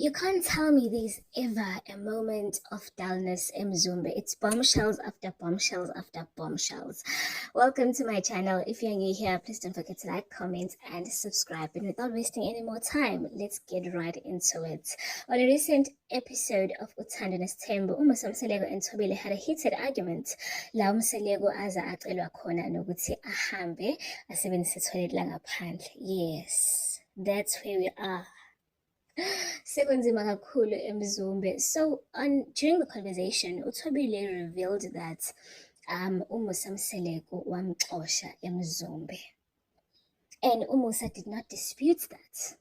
You can't tell me there's ever a moment of dullness in Mzumbe. It's bombshells after bombshells after bombshells. Welcome to my channel. If you're new here, please don't forget to like, comment, and subscribe. And without wasting any more time, let's get right into it. On a recent episode of Uthando Nesthembu, uMasamseleko and Thobile had a heated argument. La uMseleko aza acelwa khona nokuthi ahambe asebenzise toilet langaphandle. Yes, that's where we are. Sekunzima kakhulu eMzumbe. So during the conversation, uThobile revealed that uMasamseleko wamxosha eMzumbe. And uMusa did not dispute that.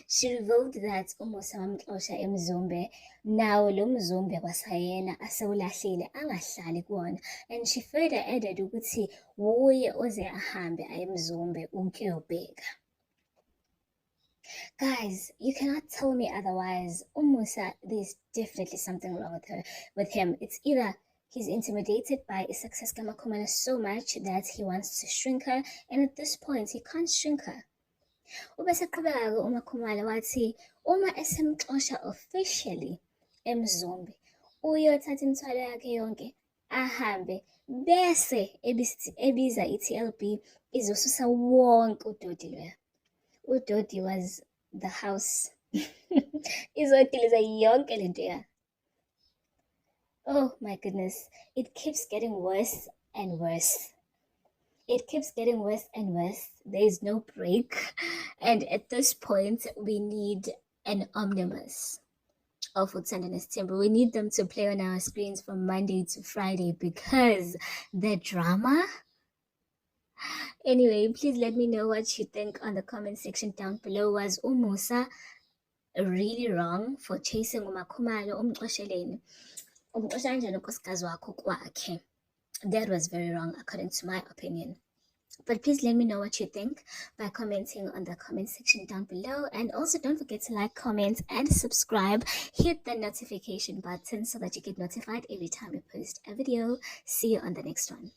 She revealed that uMusa wamxosha eMzumbe. Now lo Mzumbe kwasayena asewulahlile angahlali kuwona. And she further added ukuthi wuye oze ahambe aye eMzumbe ukuyobheka. Guys, you cannot tell me otherwise. Musa, there's definitely something wrong with him. It's either he's intimidated by Success Kamakumana so much that he wants to shrink her, and at this point, he can't shrink her. Ubesaqhubeka-ke uMakhumalo wathi uma esemxosha officially eMzumbe, uyothatha imithwalo yakhe yonke ahambe bese ebiza i-TLB izosusa wonke udodi loya. Udodi was the house. Izodiliza yonke lento ya. Oh my goodness. It keeps getting worse and worse. It keeps getting worse and worse. There is no break. And at this point, we need an omnibus of Uthando Nesthembu. We need them to play on our screens from Monday to Friday because the drama. Anyway, please let me know what you think on the comment section down below. Was uMusa really wrong for chasing uMakhumalo umxosheleni? Umxosha kanjani unkosikazi wakho kwakhe? That was very wrong according to my opinion. But please let me know what you think by commenting on the comment section down below. And also don't forget to like, comment, and subscribe. Hit the notification button so that you get notified every time we post a video. See you on the next one.